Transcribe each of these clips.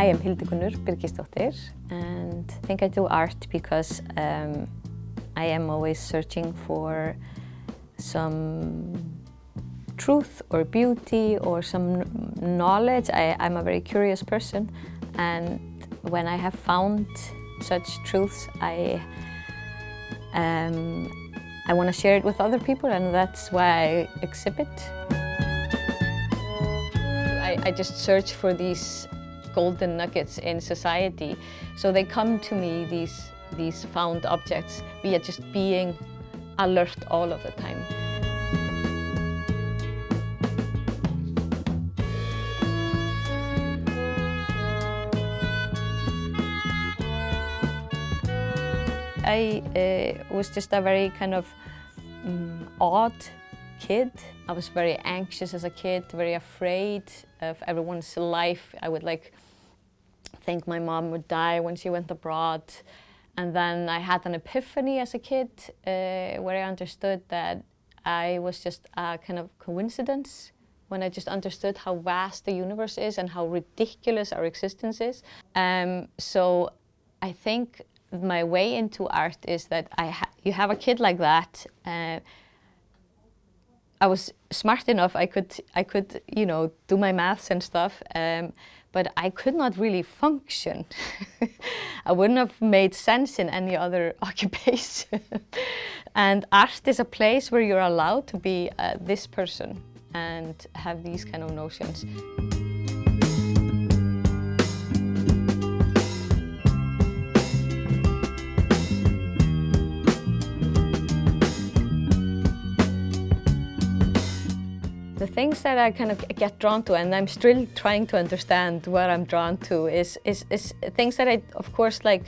I am Hildigunnur Birgisdóttir, and I think I do art because I am always searching for some truth or beauty or some knowledge. I'm a very curious person, and when I have found such truths, I want to share it with other people, and that's why I exhibit. I just search for these golden nuggets in society. So they come to me, these found objects, via just being alert all of the time. I was just a very kind of odd kid. I was very anxious as a kid, very afraid of everyone's life. I would think my mom would die when she went abroad. And then I had an epiphany as a kid where I understood that I was just a kind of coincidence, when I just understood how vast the universe is and how ridiculous our existence is. So I think my way into art is that you have a kid like that. I was smart enough, I could do my maths and stuff, but I could not really function. I wouldn't have made sense in any other occupation. And art is a place where you're allowed to be this person and have these kind of notions. The things that I kind of get drawn to, and I'm still trying to understand what I'm drawn to, is things that of course, I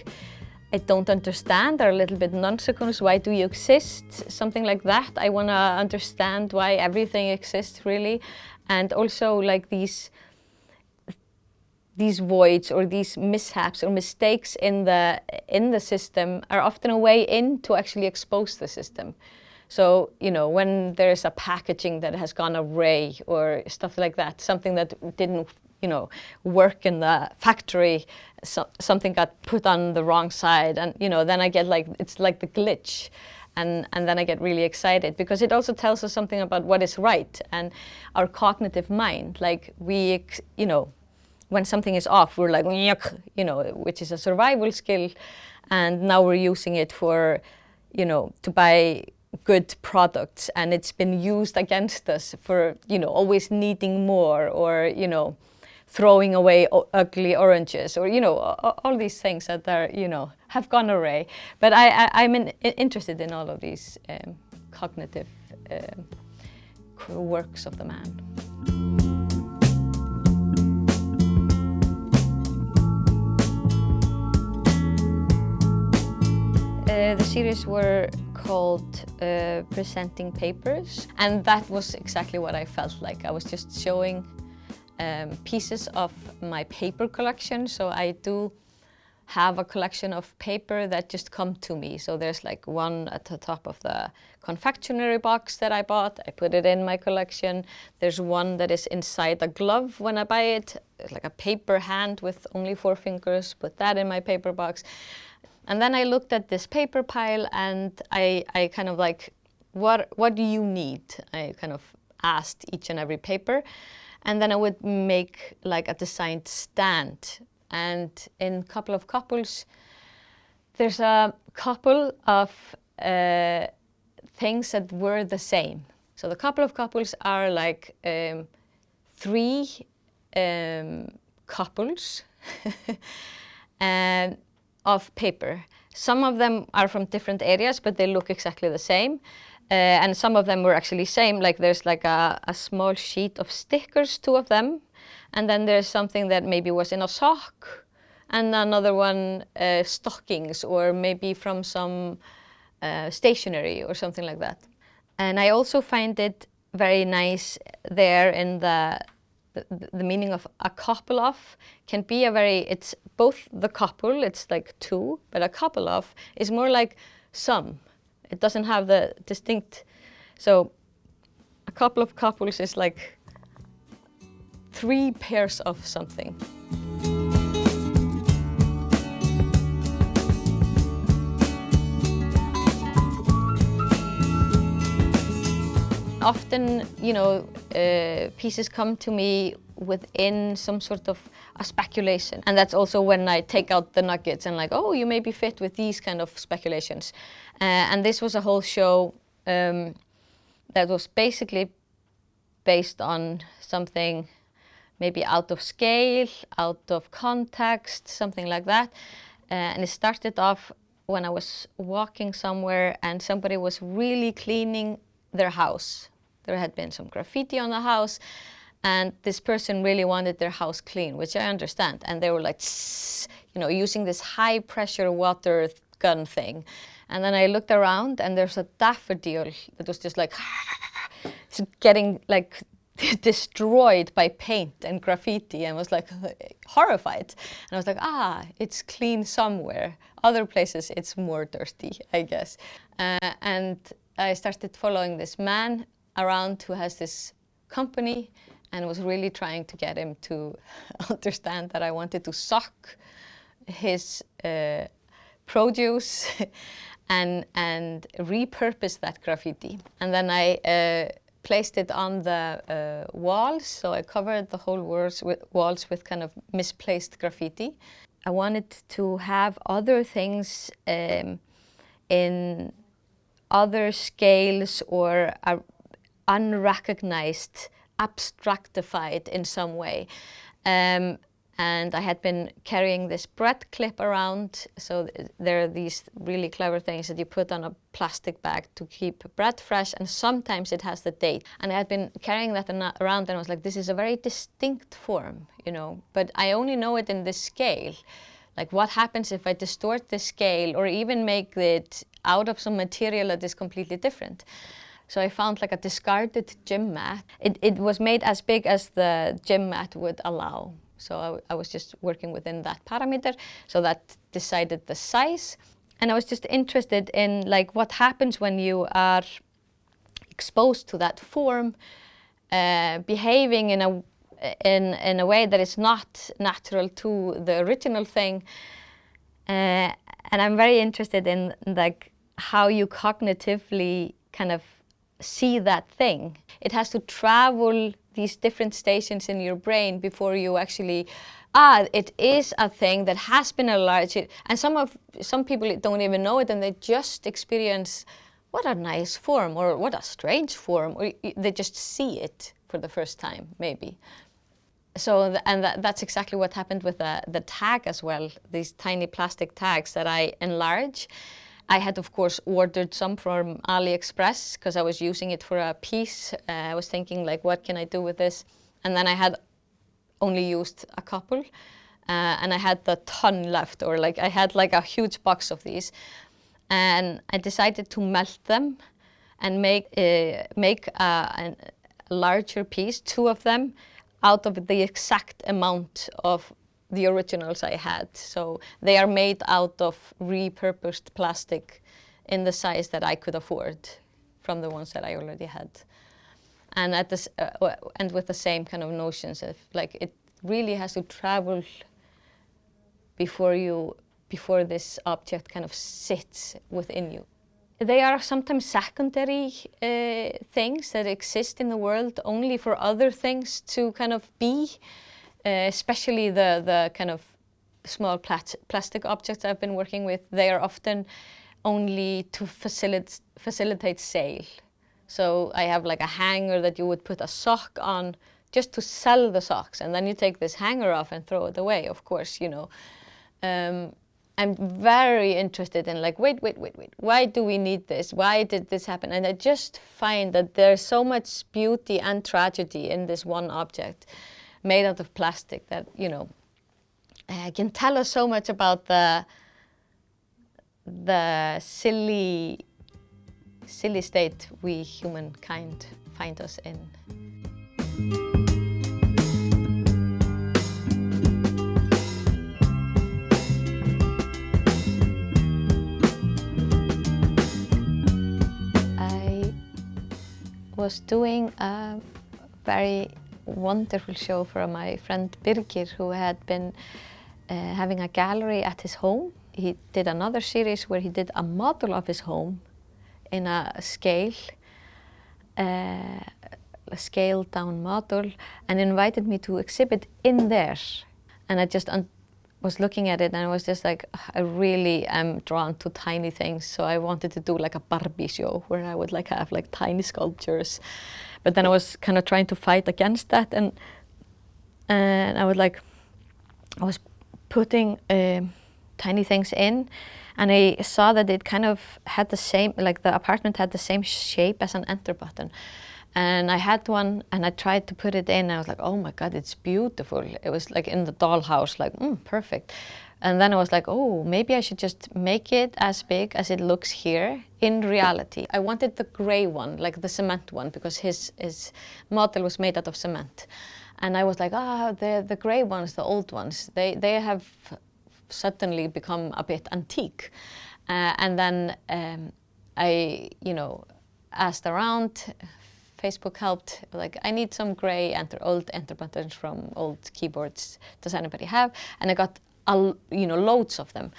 don't understand, are a little bit nonsensical. Why do you exist? Something like that. I want to understand why everything exists, really. And also these voids or these mishaps or mistakes in the system are often a way in to actually expose the system. So, when there's a packaging that has gone awry or stuff like that, something that didn't, work in the factory, something got put on the wrong side, and, then I get it's like the glitch. And then I get really excited because it also tells us something about what is right and our cognitive mind. When something is off, we're like, which is a survival skill. And now we're using it for, to buy good products, and it's been used against us for always needing more, or throwing away ugly oranges, or all these things that are have gone awry. But I'm interested in all of these cognitive works of the man. The series were called Presenting Papers, and that was exactly what I felt like. I was just showing pieces of my paper collection. So I do have a collection of paper that just come to me. So there's one at the top of the confectionery box that I bought. I put it in my collection. There's one that is inside a glove when I buy it. It's like a paper hand with only 4 fingers. Put that in my paper box. And then I looked at this paper pile, and I kind of what do you need? I kind of asked each and every paper. And then I would make a designed stand. And in a couple of couples, there's a couple of things that were the same. So the couple of couples are 3 couples of paper. Some of them are from different areas, but they look exactly the same. And some of them were actually same. There's a small sheet of stickers, 2 of them. And then there's something that maybe was in a sock, and another one stockings, or maybe from some stationery or something like that. And I also find it very nice there in the meaning of a couple of can be it's both the couple, it's 2, but a couple of is more like some. It doesn't have the distinct, so a couple of couples is 3 pairs of something. often, pieces come to me within some sort of a speculation. And that's also when I take out the nuggets and like, oh, you maybe fit with these kind of speculations. And this was a whole show that was basically based on something maybe out of scale, out of context, something like that. And it started off when I was walking somewhere and somebody was really cleaning their house. There had been some graffiti on the house and this person really wanted their house clean, which I understand. And they were like, using this high pressure water gun thing. And then I looked around and there's a daffodil that was just like getting like destroyed by paint and graffiti, and was like horrified. And I was like, it's clean somewhere. Other places it's more dirty, I guess. And I started following this man around who has this company and was really trying to get him to understand that I wanted to sock his produce and repurpose that graffiti. And then I placed it on the walls, so I covered the whole walls with kind of misplaced graffiti. I wanted to have other things in other scales or unrecognized, abstractified in some way. And I had been carrying this bread clip around, so there are these really clever things that you put on a plastic bag to keep bread fresh, and sometimes it has the date. And I had been carrying that around and I was like, this is a very distinct form, but I only know it in this scale. Like what happens if I distort the scale or even make it out of some material that is completely different? So I found like a discarded gym mat. It was made as big as the gym mat would allow. So I was just working within that parameter, so that decided the size. And I was just interested in like what happens when you are exposed to that form, behaving in a way that is not natural to the original thing. And I'm very interested in like how you cognitively kind of see that thing. It has to travel these different stations in your brain before you actually, it is a thing that has been enlarged. And some people don't even know it and they just experience, what a nice form or what a strange form, or they just see it for the first time, maybe. So, that's exactly what happened with the tag as well, these tiny plastic tags that I enlarge. I had, of course, ordered some from AliExpress because I was using it for a piece. I was thinking, like, what can I do with this? And then I had only used a couple, and I had the ton left, or like I had like a huge box of these. And I decided to melt them and make a larger piece, 2 of them, out of the exact amount of the originals I had. So they are made out of repurposed plastic in the size that I could afford from the ones that I already had. And and with the same kind of notions of like it really has to travel before this object kind of sits within you. They are sometimes secondary things that exist in the world only for other things to kind of be. Especially the kind of small plastic objects I've been working with, they are often only to facilitate sale. So I have like a hanger that you would put a sock on just to sell the socks, and then you take this hanger off and throw it away, of course, I'm very interested in like, wait, why do we need this? Why did this happen? And I just find that there's so much beauty and tragedy in this one object made out of plastic that, can tell us so much about the silly state we humankind find us in. I was doing a very wonderful show for my friend Birgir, who had been having a gallery at his home. He did another series where he did a model of his home in a scale, a scaled down model and invited me to exhibit in there. And I just was looking at it and I was just like, I really am drawn to tiny things. So I wanted to do like a Barbie show where I would like have like tiny sculptures. But then I was kind of trying to fight against that, and I was putting tiny things in, and I saw that it kind of had the same, like the apartment had the same shape as an enter button. And I had one and I tried to put it in and I was like, oh my God, it's beautiful. It was like in the dollhouse, like, perfect. And then I was like, oh, maybe I should just make it as big as it looks here in reality. I wanted the gray one, like the cement one, because his model was made out of cement. And I was like, the gray ones, the old ones, they have suddenly become a bit antique. And then I, asked around. Facebook helped, like, I need some gray old enter buttons from old keyboards. Does anybody have? And I got, loads of them.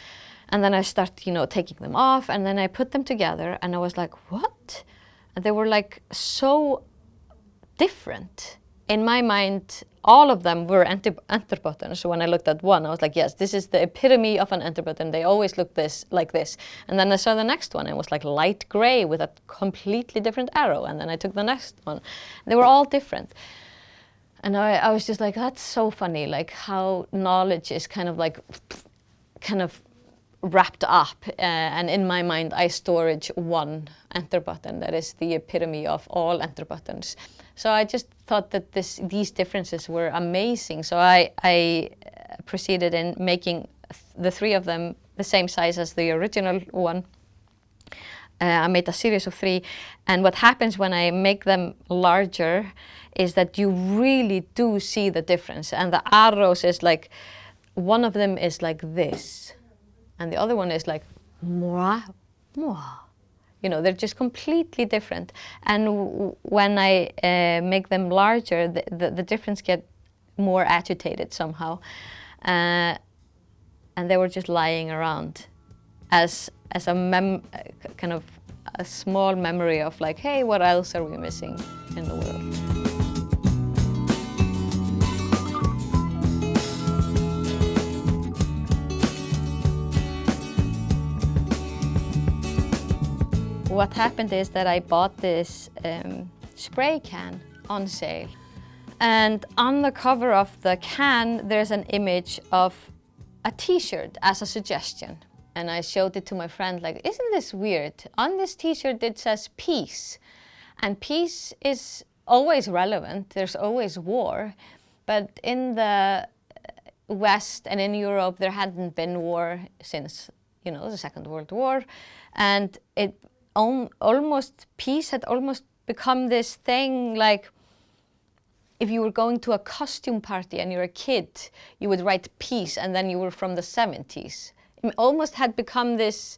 And then I started, taking them off, and then I put them together, and I was like, what? And they were like so different. In my mind, all of them were enter buttons. So when I looked at one, I was like, yes, this is the epitome of an enter button. They always look like this. And then I saw the next one. It was like light gray with a completely different arrow. And then I took the next one. They were all different. And I was just like, that's so funny, like how knowledge is kind of wrapped up. And in my mind, I storage one enter button that is the epitome of all enter buttons. So I just thought that these differences were amazing. So I proceeded in making the three of them the same size as the original one. I made a series of 3. And what happens when I make them larger is that you really do see the difference. And the arrows is like, one of them is like this. And the other one is like, moi, moi. They're just completely different. And when I make them larger, the difference get more agitated somehow. And they were just lying around as a kind of a small memory of like, hey, what else are we missing in the world? What happened is that I bought this spray can on sale. And on the cover of the can, there's an image of a t-shirt as a suggestion. And I showed it to my friend, like, isn't this weird? On this t-shirt it says peace. And peace is always relevant, there's always war. But in the West and in Europe, there hadn't been war since, the Second World War. And peace had almost become this thing, like if you were going to a costume party and you're a kid, you would write peace and then you were from the 70s. It almost had become this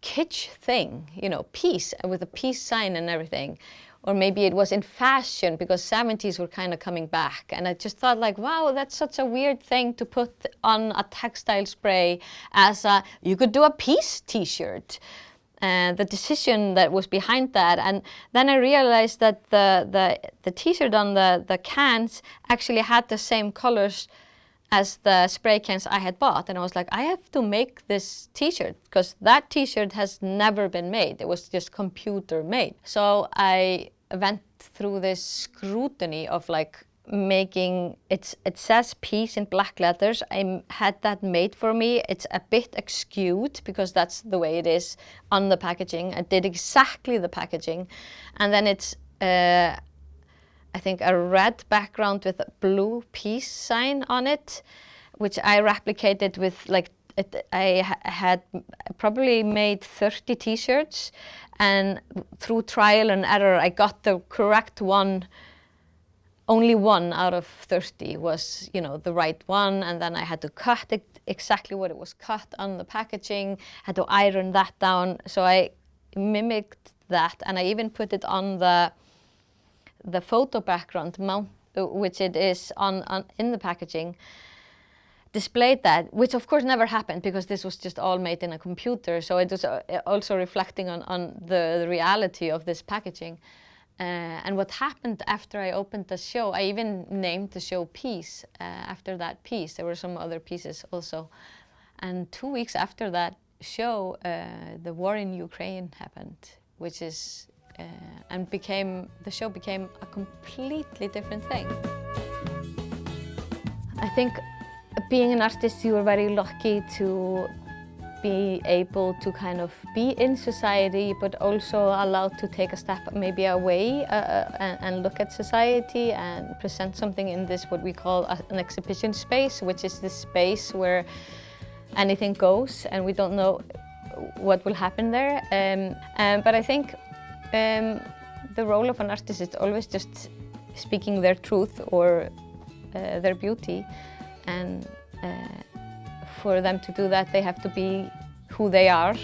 kitsch thing, peace with a peace sign and everything. Or maybe it was in fashion because 70s were kind of coming back. And I just thought like, wow, that's such a weird thing to put on a textile spray as you could do a peace t-shirt. The decision that was behind that, and then I realized that the t-shirt on the cans actually had the same colors as the spray cans I had bought, and I was like, I have to make this t-shirt because that t-shirt has never been made. It was just computer made. So I went through this scrutiny of like making it says peace in black letters. I had that made for me. It's a bit skewed because that's the way it is on the packaging. I did exactly the packaging, and then it's I think a red background with a blue peace sign on it, which I replicated with like I had probably made 30 t-shirts, and through trial and error I got the correct one. Only one out of 30 was, the right one, and then I had to cut it exactly what it was cut on the packaging, had to iron that down. So I mimicked that, and I even put it on the photo background mount, which it is on in the packaging, displayed that, which of course never happened because this was just all made in a computer. So it was also reflecting on the reality of this packaging. And what happened after I opened the show, I even named the show Peace after that piece. There were some other pieces also. And 2 weeks after that show, the war in Ukraine happened, which is, and the show became a completely different thing. I think being an artist, you are very lucky to be able to kind of be in society, but also allowed to take a step maybe away and look at society and present something in this, what we call an exhibition space, which is this space where anything goes and we don't know what will happen there. But I think the role of an artist is always just speaking their truth or their beauty, and for them to do that, they have to be who they are.